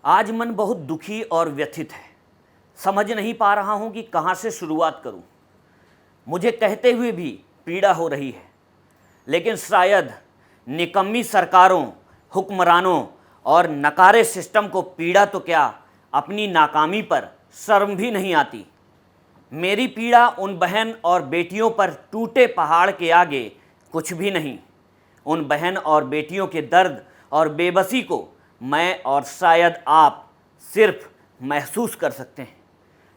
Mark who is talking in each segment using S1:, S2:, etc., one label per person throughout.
S1: आज मन बहुत दुखी और व्यथित है। समझ नहीं पा रहा हूँ कि कहाँ से शुरुआत करूँ। मुझे कहते हुए भी पीड़ा हो रही है, लेकिन शायद निकम्मी सरकारों, हुक्मरानों और नकारे सिस्टम को पीड़ा तो क्या, अपनी नाकामी पर शर्म भी नहीं आती। मेरी पीड़ा उन बहन और बेटियों पर टूटे पहाड़ के आगे कुछ भी नहीं। उन बहन और बेटियों के दर्द और बेबसी को मैं और शायद आप सिर्फ महसूस कर सकते हैं,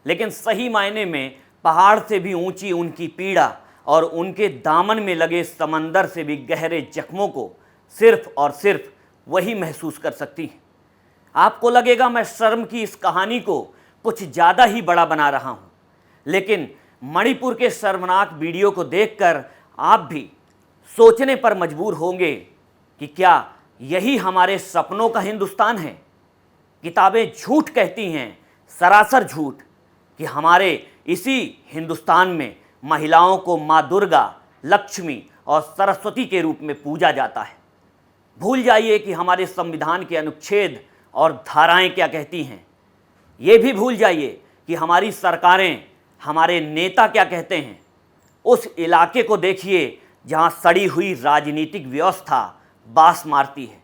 S1: लेकिन सही मायने में पहाड़ से भी ऊंची उनकी पीड़ा और उनके दामन में लगे समंदर से भी गहरे जख्मों को सिर्फ और सिर्फ वही महसूस कर सकती है। आपको लगेगा मैं शर्म की इस कहानी को कुछ ज़्यादा ही बड़ा बना रहा हूँ, लेकिन मणिपुर के शर्मनाक वीडियो को देखकर आप भी सोचने पर मजबूर होंगे कि क्या यही हमारे सपनों का हिंदुस्तान है। किताबें झूठ कहती हैं, सरासर झूठ, कि हमारे इसी हिंदुस्तान में महिलाओं को माँ दुर्गा, लक्ष्मी और सरस्वती के रूप में पूजा जाता है। भूल जाइए कि हमारे संविधान के अनुच्छेद और धाराएं क्या कहती हैं। ये भी भूल जाइए कि हमारी सरकारें, हमारे नेता क्या कहते हैं। उस इलाके को देखिए जहां सड़ी हुई राजनीतिक व्यवस्था बास मारती है।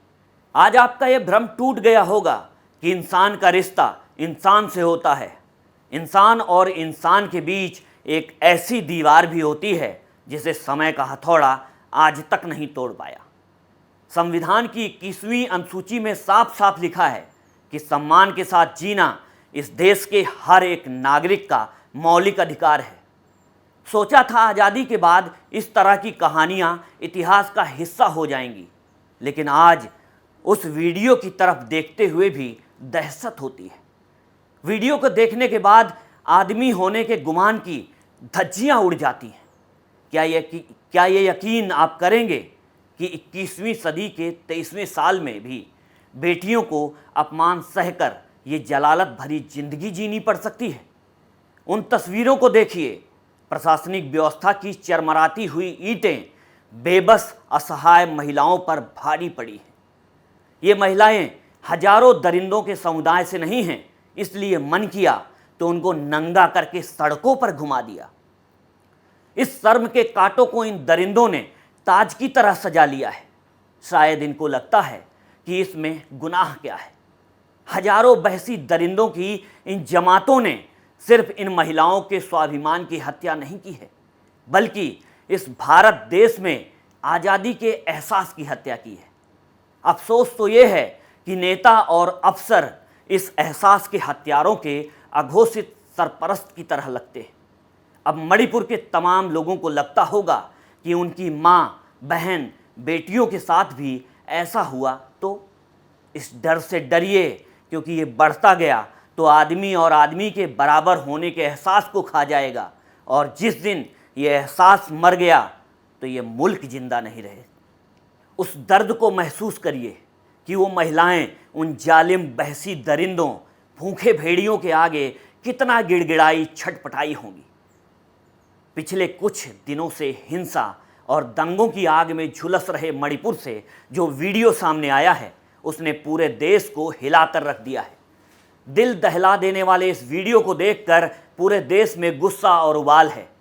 S1: आज आपका यह भ्रम टूट गया होगा कि इंसान का रिश्ता इंसान से होता है। इंसान और इंसान के बीच एक ऐसी दीवार भी होती है जिसे समय का हथौड़ा आज तक नहीं तोड़ पाया। संविधान की 21वीं अनुसूची में साफ साफ लिखा है कि सम्मान के साथ जीना इस देश के हर एक नागरिक का मौलिक अधिकार है। सोचा था आज़ादी के बाद इस तरह की कहानियां इतिहास का हिस्सा हो जाएंगी, लेकिन आज उस वीडियो की तरफ देखते हुए भी दहशत होती है। वीडियो को देखने के बाद आदमी होने के गुमान की धज्जियां उड़ जाती हैं। क्या ये यकीन आप करेंगे कि 21वीं सदी के 23वें साल में भी बेटियों को अपमान सहकर ये जलालत भरी जिंदगी जीनी पड़ सकती है। उन तस्वीरों को देखिए। प्रशासनिक व्यवस्था की चरमराती हुई ईंटें बेबस असहाय महिलाओं पर भारी पड़ी हैं। ये महिलाएं हजारों दरिंदों के समुदाय से नहीं हैं, इसलिए मन किया तो उनको नंगा करके सड़कों पर घुमा दिया। इस शर्म के कांटों को इन दरिंदों ने ताज की तरह सजा लिया है। शायद इनको लगता है कि इसमें गुनाह क्या है। हजारों बहसी दरिंदों की इन जमातों ने सिर्फ इन महिलाओं के स्वाभिमान की हत्या नहीं की है, बल्कि इस भारत देश में आज़ादी के एहसास की हत्या की है। अफसोस तो ये है कि नेता और अफसर इस एहसास के हत्यारों के अघोषित सरपरस्त की तरह लगते हैं। अब मणिपुर के तमाम लोगों को लगता होगा कि उनकी माँ, बहन, बेटियों के साथ भी ऐसा हुआ तो इस डर से डरिए, क्योंकि ये बढ़ता गया तो आदमी और आदमी के बराबर होने के एहसास को खा जाएगा, और जिस दिन ये एहसास मर गया तो ये मुल्क जिंदा नहीं रहे। उस दर्द को महसूस करिए कि वो महिलाएं उन जालिम बहसी दरिंदों, भूखे भेड़ियों के आगे कितना गिड़गिड़ाई, छटपटाई होंगी। पिछले कुछ दिनों से हिंसा और दंगों की आग में झुलस रहे मणिपुर से जो वीडियो सामने आया है, उसने पूरे देश को हिलाकर रख दिया है। दिल दहला देने वाले इस वीडियो को देखकर पूरे देश में गुस्सा और उबाल है।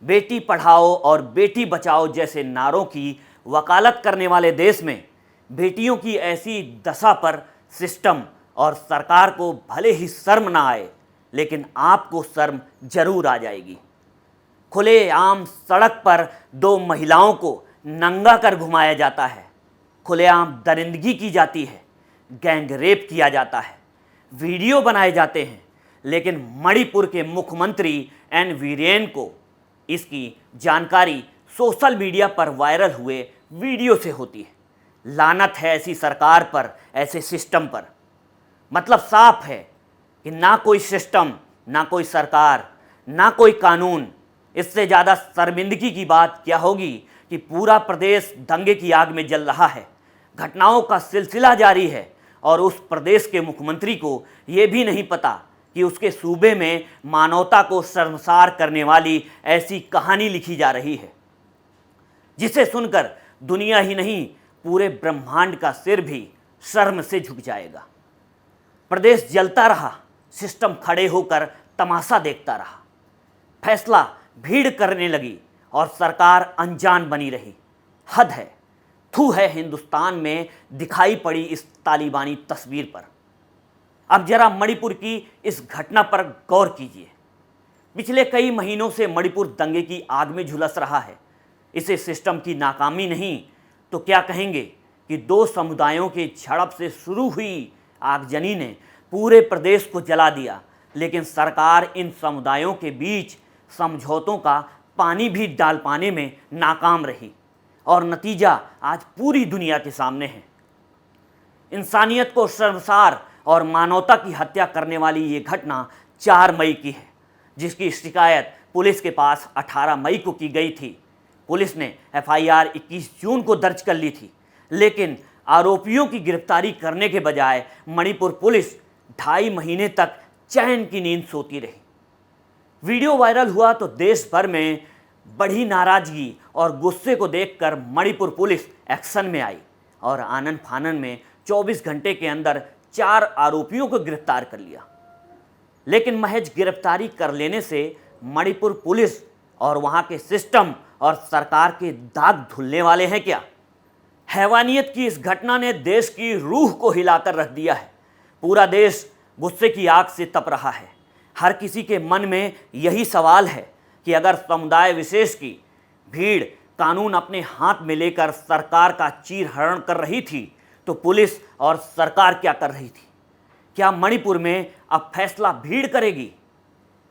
S1: बेटी पढ़ाओ और बेटी बचाओ जैसे नारों की वकालत करने वाले देश में बेटियों की ऐसी दशा पर सिस्टम और सरकार को भले ही शर्म ना आए, लेकिन आपको शर्म जरूर आ जाएगी। खुलेआम सड़क पर दो महिलाओं को नंगा कर घुमाया जाता है, खुलेआम दरिंदगी की जाती है, गैंग रेप किया जाता है, वीडियो बनाए जाते हैं, लेकिन मणिपुर के मुख्यमंत्री एन वीरेन को इसकी जानकारी सोशल मीडिया पर वायरल हुए वीडियो से होती है। लानत है ऐसी सरकार पर, ऐसे सिस्टम पर। मतलब साफ है कि ना कोई सिस्टम, ना कोई सरकार, ना कोई कानून। इससे ज़्यादा शर्मिंदगी की बात क्या होगी कि पूरा प्रदेश दंगे की आग में जल रहा है। घटनाओं का सिलसिला जारी है और उस प्रदेश के मुख्यमंत्री को ये भी नहीं पता कि उसके सूबे में मानवता को शर्मसार करने वाली ऐसी कहानी लिखी जा रही है, जिसे सुनकर दुनिया ही नहीं पूरे ब्रह्मांड का सिर भी शर्म से झुक जाएगा। प्रदेश जलता रहा, सिस्टम खड़े होकर तमाशा देखता रहा। फैसला भीड़ करने लगी और सरकार अनजान बनी रही। हद है, थू है हिंदुस्तान में दिखाई पड़ी इस तालिबानी तस्वीर पर। अब जरा मणिपुर की इस घटना पर गौर कीजिए। पिछले कई महीनों से मणिपुर दंगे की आग में झुलस रहा है। इसे सिस्टम की नाकामी नहीं तो क्या कहेंगे कि दो समुदायों के झड़प से शुरू हुई आगजनी ने पूरे प्रदेश को जला दिया। लेकिन सरकार इन समुदायों के बीच समझौतों का पानी भी डाल पाने में नाकाम रही और नतीजा आज पूरी दुनिया के सामने है। इंसानियत को शर्मसार और मानवता की हत्या करने वाली ये घटना 4 मई की है, जिसकी शिकायत पुलिस के पास 18 मई को की गई थी। पुलिस ने FIR 21 जून को दर्ज कर ली थी, लेकिन आरोपियों की गिरफ्तारी करने के बजाय मणिपुर पुलिस 2.5 महीने तक चैन की नींद सोती रही। वीडियो वायरल हुआ तो देश भर में बढ़ी नाराजगी और गुस्से को देखकर मणिपुर पुलिस एक्शन में आई और आनन फानन में 24 घंटे के अंदर 4 आरोपियों को गिरफ्तार कर लिया। लेकिन महज गिरफ्तारी कर लेने से मणिपुर पुलिस और वहां के सिस्टम और सरकार के दाग धुलने वाले हैं क्या? हैवानियत की इस घटना ने देश की रूह को हिलाकर रख दिया है। पूरा देश गुस्से की आग से तप रहा है। हर किसी के मन में यही सवाल है कि अगर समुदाय विशेष की भीड़ कानून अपने हाथ में लेकर सरकार का चीरहरण कर रही थी तो पुलिस और सरकार क्या कर रही थी? क्या मणिपुर में अब फैसला भीड़ करेगी?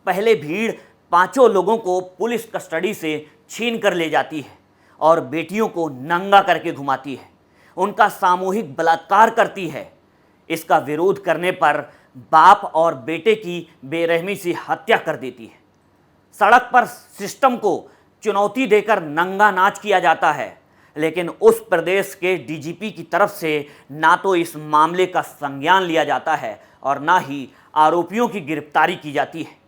S1: पहले भीड़ 5 लोगों को पुलिस कस्टडी से छीन कर ले जाती है और बेटियों को नंगा करके घुमाती है, उनका सामूहिक बलात्कार करती है। इसका विरोध करने पर बाप और बेटे की बेरहमी से हत्या कर देती है। सड़क पर सिस्टम को चुनौती देकर नंगा नाच किया जाता है, लेकिन उस प्रदेश के DGP की तरफ से ना तो इस मामले का संज्ञान लिया जाता है और ना ही आरोपियों की गिरफ्तारी की जाती है।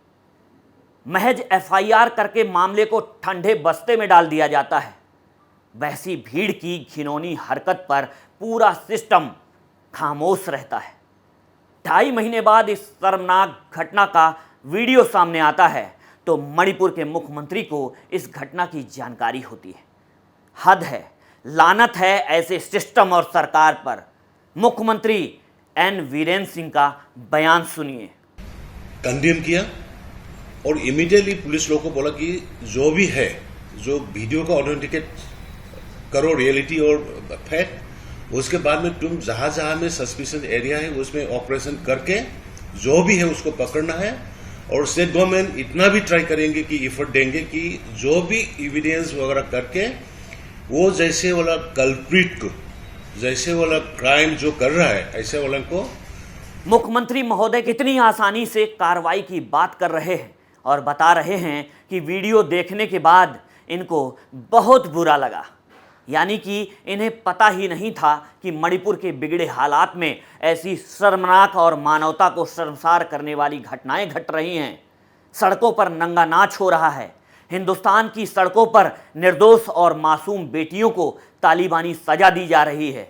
S1: महज FIR करके मामले को ठंडे बस्ते में डाल दिया जाता है। वैसी भीड़ की घिनौनी हरकत पर पूरा सिस्टम खामोश रहता है। 2.5 महीने बाद इस शर्मनाक घटना का वीडियो सामने आता है तो मणिपुर के मुख्यमंत्री को इस घटना की जानकारी होती है। हद है, लानत है ऐसे सिस्टम और सरकार पर। मुख्यमंत्री N वीरेंद्र सिंह का बयान सुनिए।
S2: कंडेम किया और इमीडिएटली पुलिस लोगों को बोला कि जो भी है, जो वीडियो का ऑथेंटिकेट करो रियलिटी और फैक्ट, उसके बाद में तुम जहां जहां में सस्पिशन एरिया है उसमें ऑपरेशन करके जो भी है उसको पकड़ना है। और स्टेट गवर्नमेंट इतना भी ट्राई करेंगे कि एफर्ट देंगे कि जो भी एविडेंस वगैरह करके वो जैसे वाला कल्प्रिट को, जैसे वाला क्राइम जो कर रहा है ऐसे वाला को।
S1: मुख्यमंत्री महोदय कितनी आसानी से कार्रवाई की बात कर रहे हैं और बता रहे हैं कि वीडियो देखने के बाद इनको बहुत बुरा लगा। यानी कि इन्हें पता ही नहीं था कि मणिपुर के बिगड़े हालात में ऐसी शर्मनाक और मानवता को शर्मसार करने वाली घटनाएं घट रही हैं। सड़कों पर नंगा नाच हो रहा है। हिंदुस्तान की सड़कों पर निर्दोष और मासूम बेटियों को तालिबानी सजा दी जा रही है।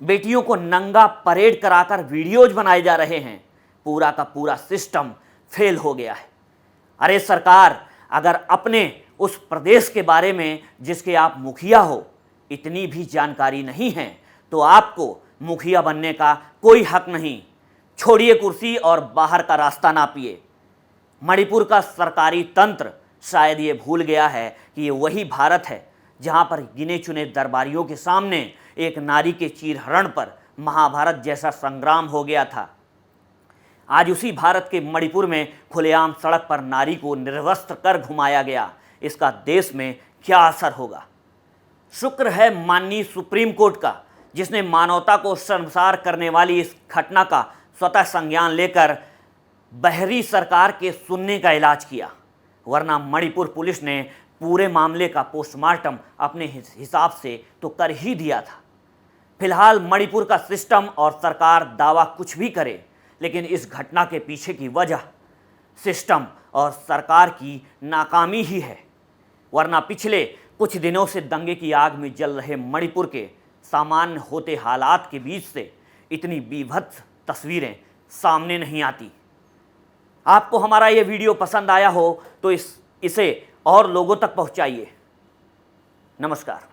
S1: बेटियों को नंगा परेड कराकर वीडियोज बनाए जा रहे हैं। पूरा का पूरा सिस्टम फेल हो गया है। अरे सरकार, अगर अपने उस प्रदेश के बारे में जिसके आप मुखिया हो इतनी भी जानकारी नहीं है तो आपको मुखिया बनने का कोई हक नहीं। छोड़िए कुर्सी और बाहर का रास्ता नापिए। मणिपुर का सरकारी तंत्र शायद ये भूल गया है कि ये वही भारत है जहां पर गिने चुने दरबारियों के सामने एक नारी के चीरहरण पर महाभारत जैसा संग्राम हो गया था। आज उसी भारत के मणिपुर में खुलेआम सड़क पर नारी को निर्वस्त्र कर घुमाया गया। इसका देश में क्या असर होगा? शुक्र है माननीय सुप्रीम कोर्ट का, जिसने मानवता को शर्मसार करने वाली इस घटना का स्वतः संज्ञान लेकर बहरी सरकार के सुनने का इलाज किया। वरना मणिपुर पुलिस ने पूरे मामले का पोस्टमार्टम अपने हिसाब से तो कर ही दिया था। फिलहाल मणिपुर का सिस्टम और सरकार दावा कुछ भी करे, लेकिन इस घटना के पीछे की वजह सिस्टम और सरकार की नाकामी ही है। वरना पिछले कुछ दिनों से दंगे की आग में जल रहे मणिपुर के सामान्य होते हालात के बीच से इतनी बीभत्स तस्वीरें सामने नहीं आती। आपको हमारा ये वीडियो पसंद आया हो तो इसे और लोगों तक पहुंचाइए। नमस्कार।